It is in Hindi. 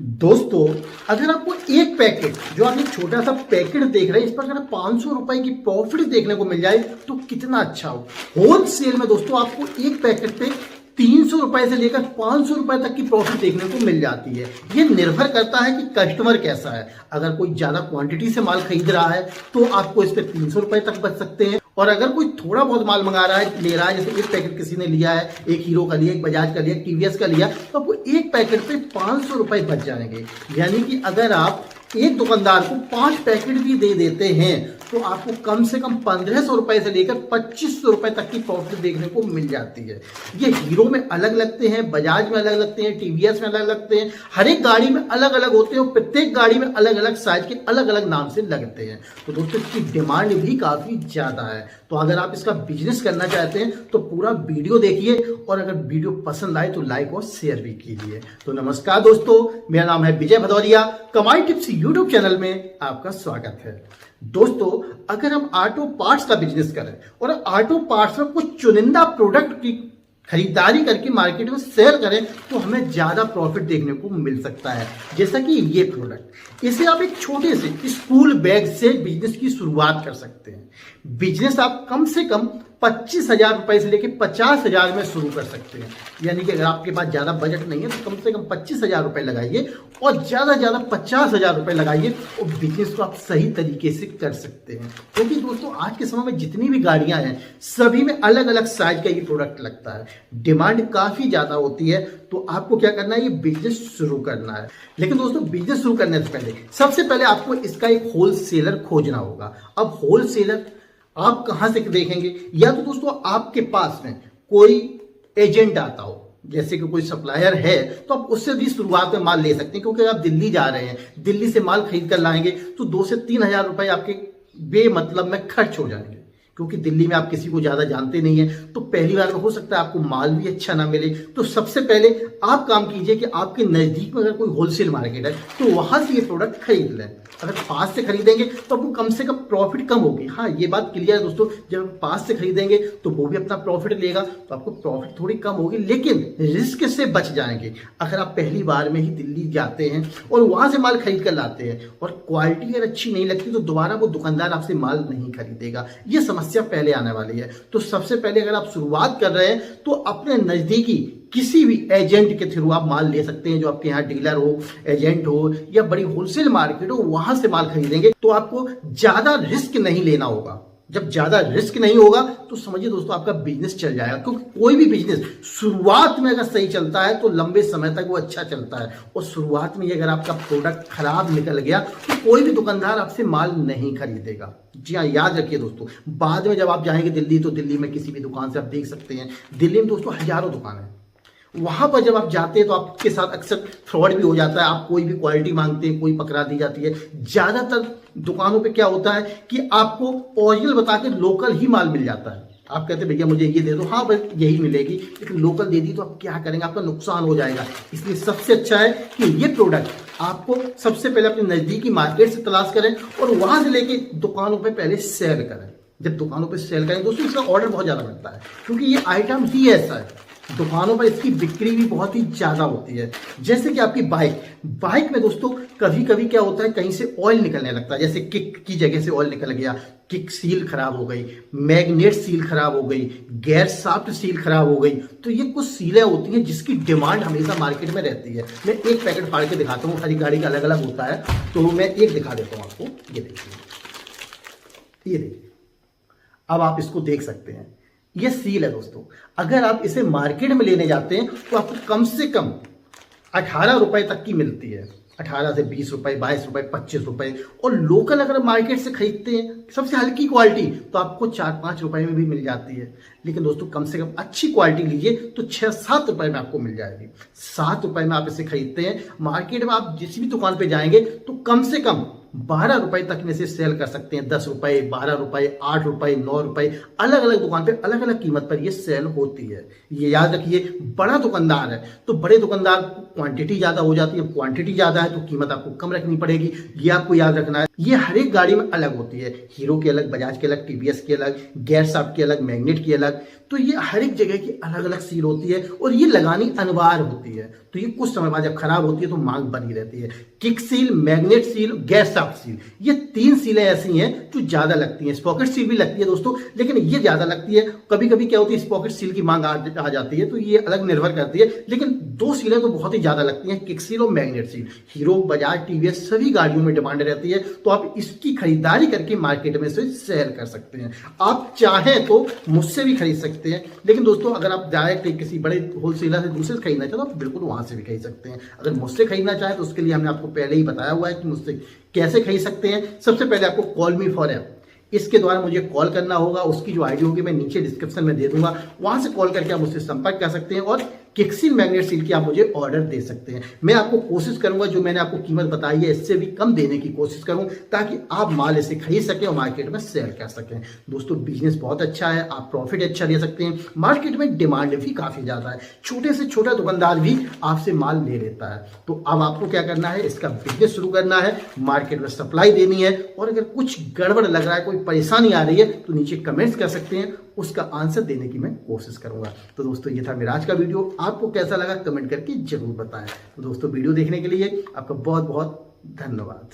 दोस्तों, अगर आपको एक पैकेट जो आप एक छोटा सा पैकेट देख रहे हैं इस पर अगर 500 रुपए की प्रॉफिट देखने को मिल जाए तो कितना अच्छा हो। होलसेल में दोस्तों आपको एक पैकेट पे 300 रुपए से लेकर 500 रुपए तक की प्रॉफिट देखने को मिल जाती है। ये निर्भर करता है कि कस्टमर कैसा है। अगर कोई ज्यादा क्वांटिटी से माल खरीद रहा है तो आपको इस पे 300 रुपए तक बच सकते हैं, और अगर कोई थोड़ा बहुत माल मंगा रहा है ले रहा है, जैसे एक पैकेट किसी ने लिया है, एक हीरो का लिया, एक बजाज का लिया, एक टीवीएस का लिया, तो आपको एक पैकेट पे 500 रुपए बच जाएंगे। यानी कि अगर आप एक दुकानदार को 5 पैकेट भी दे देते हैं तो आपको कम से कम 1500 रुपए से लेकर 2500 रुपए तक की प्रॉफिट देखने को मिल जाती है। ये हीरो में अलग लगते हैं, बजाज में अलग लगते हैं, टीवीएस में अलग लगते हैं, हर एक गाड़ी में अलग अलग होते हैं और प्रत्येक गाड़ी में अलग अलग साइज के अलग अलग नाम से लगते हैं। तो दोस्तों इसकी डिमांड भी काफी ज्यादा है। तो अगर आप इसका बिजनेस करना चाहते हैं तो पूरा वीडियो देखिए, और अगर वीडियो पसंद आए तो लाइक और शेयर भी कीजिए। तो नमस्कार दोस्तों, मेरा नाम है विजय भदौरिया, कमाई टिप्स यूट्यूब चैनल में आपका स्वागत है। दोस्तों, अगर हम ऑटो पार्ट्स का बिजनेस करें और ऑटो पार्ट्स में कुछ चुनिंदा प्रोडक्ट की खरीदारी करके मार्केट में सेल करें तो हमें ज्यादा प्रॉफिट देखने को मिल सकता है। जैसा कि ये प्रोडक्ट, इसे आप एक छोटे से स्कूल बैग से बिजनेस की शुरुआत कर सकते हैं। बिजनेस आप कम से कम 25,000 रुपए से लेकर 50,000 में शुरू कर सकते हैं। यानी कि अगर आपके पास ज्यादा बजट नहीं है तो कम से कम 25,000 रुपए लगाइए और ज्यादा से ज्यादा 50,000 रुपए लगाइए और बिजनेस को आप सही तरीके से कर सकते हैं। क्योंकि दोस्तों आज के समय में जितनी भी गाड़ियां हैं सभी में अलग अलग साइज का ये प्रोडक्ट लगता है, डिमांड काफी ज्यादा होती है। तो आपको क्या करना है, ये बिजनेस शुरू करना है। लेकिन दोस्तों बिजनेस शुरू करने से पहले सबसे पहले आपको इसका एक होलसेलर खोजना होगा। अब होलसेलर आप कहां से देखेंगे, या तो दोस्तों आपके पास में कोई एजेंट आता हो, जैसे कि कोई सप्लायर है तो आप उससे भी शुरुआत में माल ले सकते हैं। क्योंकि आप दिल्ली जा रहे हैं, दिल्ली से माल खरीद कर लाएंगे तो 2 से 3,000 रुपए आपके बेमतलब में खर्च हो जाएंगे। क्योंकि दिल्ली में आप किसी को ज्यादा जानते नहीं है तो पहली बार में हो सकता है आपको माल भी अच्छा ना मिले। तो सबसे पहले आप काम कीजिए कि आपके नजदीक में अगर कोई होलसेल मार्केट है तो वहां से ये प्रोडक्ट खरीद लें। अगर पास से खरीदेंगे तो आपको कम से कम प्रॉफिट कम होगी। हाँ, ये बात क्लियर है दोस्तों, जब पास से खरीदेंगे तो वो भी अपना प्रॉफिट लेगा तो आपको प्रॉफिट थोड़ी कम होगी, लेकिन रिस्क से बच जाएंगे। अगर आप पहली बार में ही दिल्ली जाते हैं और वहां से माल खरीद कर लाते हैं और क्वालिटी अगर अच्छी नहीं लगती तो दोबारा वो दुकानदार आपसे माल नहीं खरीदेगा। ये समस्या पहले आने वाली है। तो सबसे पहले अगर आप शुरुआत कर रहे हैं तो अपने नजदीकी किसी भी एजेंट के थ्रू आप माल ले सकते हैं। जो आपके यहाँ डीलर हो, एजेंट हो या बड़ी होलसेल मार्केट हो, वहां से माल खरीदेंगे तो आपको ज्यादा रिस्क नहीं लेना होगा। जब ज्यादा रिस्क नहीं होगा तो समझिए दोस्तों आपका बिजनेस चल जाएगा। क्योंकि कोई भी बिजनेस शुरुआत में अगर सही चलता है तो लंबे समय तक वो अच्छा चलता है, और शुरुआत में अगर आपका प्रोडक्ट खराब निकल गया तो कोई भी दुकानदार आपसे माल नहीं खरीदेगा। जी हाँ, याद रखिए दोस्तों, बाद में जब आप जाएंगे दिल्ली तो दिल्ली में किसी भी दुकान से आप देख सकते हैं, दिल्ली में दोस्तों हजारों दुकान है। वहां पर जब आप जाते हैं तो आपके साथ अक्सर फ्रॉड भी हो जाता है। आप कोई भी क्वालिटी मांगते हैं, कोई पकड़ा दी जाती है। ज्यादातर दुकानों पे क्या होता है कि आपको ओरिजिनल बता के लोकल ही माल मिल जाता है। आप कहते हैं भैया मुझे ये दे दो, हाँ भाई यही मिलेगी, लेकिन लोकल दे दी तो आप क्या करेंगे, आपका नुकसान हो जाएगा। इसलिए सबसे अच्छा है कि ये प्रोडक्ट आपको सबसे पहले अपने नजदीकी मार्केट से तलाश करें और वहां से लेके दुकानों पे पहले सेल करें। जब दुकानों पे सेल करें दोस्तों इसका ऑर्डर बहुत ज्यादा मिलता है, क्योंकि ये आइटम ही ऐसा है। दुकानों पर इसकी बिक्री भी बहुत ही ज्यादा होती है। जैसे कि आपकी बाइक में दोस्तों कभी कभी क्या होता है, कहीं से ऑयल निकलने लगता है। जैसे किक की जगह से ऑयल निकल गया, किक सील खराब हो गई, मैग्नेट सील खराब हो गई, गेयर शाफ्ट सील खराब हो गई। तो ये कुछ सीलें होती हैं जिसकी डिमांड हमेशा मार्केट में रहती है। मैं एक पैकेट फाड़ के दिखाता हूँ, हर गाड़ी का अलग अलग होता है, तो मैं एक दिखा देता हूँ आपको। ये देखिए, ये देखिए, अब आप इसको देख सकते हैं, ये सील है दोस्तों। अगर आप इसे मार्केट में लेने जाते हैं तो आपको कम से कम 18 रुपए तक की मिलती है। 18 से 20 रुपए, 22 रुपए, 25 रुपए। और लोकल अगर मार्केट से खरीदते हैं सबसे हल्की क्वालिटी तो आपको 4-5 रुपए में भी मिल जाती है। लेकिन दोस्तों कम से कम अच्छी क्वालिटी लीजिए तो 6-7 रुपए में आपको मिल जाएगी। 7 रुपए में आप इसे खरीदते हैं, मार्केट में आप जिस भी दुकान पे जाएंगे तो कम से कम 12 रुपए तक में से सेल कर सकते हैं। 10 रुपए, 12 रुपए, 8 रुपए, 9 रुपए, अलग अलग दुकान पे अलग अलग कीमत पर ये सेल होती है। ये याद रखिए, बड़ा दुकानदार है तो बड़े दुकानदार क्वांटिटी ज्यादा हो जाती है, क्वांटिटी ज्यादा है तो कीमत आपको कम रखनी पड़ेगी। ये आपको याद रखना है। ये हर एक गाड़ी में अलग होती है। हीरो की अलग, बजाज की अलग, टीवीएस की अलग, गेयर शाफ्ट की अलग, मैग्नेट की अलग। तो ये हर एक जगह की अलग अलग सील होती है और ये लगानी अनिवार्य होती है। तो ये कुछ समय बाद जब खराब होती है तो मांग बनी रहती है। Kick seal, magnet seal, gear shaft seal, ये 3 सीलें ऐसी हैं जो ज्यादा लगती हैं। स्पॉकेट सील भी लगती है दोस्तों, लेकिन ये ज्यादा लगती है। कभी कभी क्या होती है, स्पॉकेट सील की मांग आ जाती है, तो ये अलग निर्भर करती है। लेकिन 2 सीलें तो बहुत ही ज्यादा लगती हैं, किक सील और magnet seal. Hero, Bajaj, TVS सभी गाड़ियों में डिमांड रहती है। तो आप इसकी खरीदारी करके मार्केट में से सेल कर सकते हैं। आप चाहें तो मुझसे भी खरीद सकते हैं, लेकिन दोस्तों अगर आप डायरेक्ट किसी बड़े होलसेलर से दूसरे से खरीदना चाहे तो आप बिल्कुल वहां से भी खरीद सकते हैं। अगर मुझसे खरीदना चाहे तो उसके लिए हमने आपको पहले ही बताया हुआ है कि मुझसे कैसे खरीद सकते हैं। सबसे पहले आपको कॉल मी फॉर ऐप, इसके द्वारा मुझे कॉल करना होगा। उसकी जो आईडी होगी मैं नीचे डिस्क्रिप्शन में दे दूंगा, वहां से कॉल करके आप मुझसे संपर्क कर सकते हैं और किक सील, मैग्नेट सील की आप मुझे ऑर्डर दे सकते हैं। मैं आपको कोशिश करूंगा जो मैंने आपको कीमत बताई है इससे भी कम देने की कोशिश करूं, ताकि आप माल इसे खरीद सकें और मार्केट में सेल कर सकें। दोस्तों बिजनेस बहुत अच्छा है, आप प्रॉफिट अच्छा ले सकते हैं। मार्केट में डिमांड भी काफी ज्यादा है, छोटे से छोटा दुकानदार भी आपसे माल ले लेता है। तो अब आपको क्या करना है, इसका बिजनेस शुरू करना है, मार्केट में सप्लाई देनी है। और अगर कुछ गड़बड़ लग रहा है, कोई परेशानी आ रही है, तो नीचे कमेंट्स कर सकते हैं, उसका आंसर देने की मैं कोशिश करूंगा। तो दोस्तों ये था मेरा आज का वीडियो, आपको कैसा लगा कमेंट करके जरूर बताएं। तो दोस्तों वीडियो देखने के लिए आपका बहुत बहुत धन्यवाद।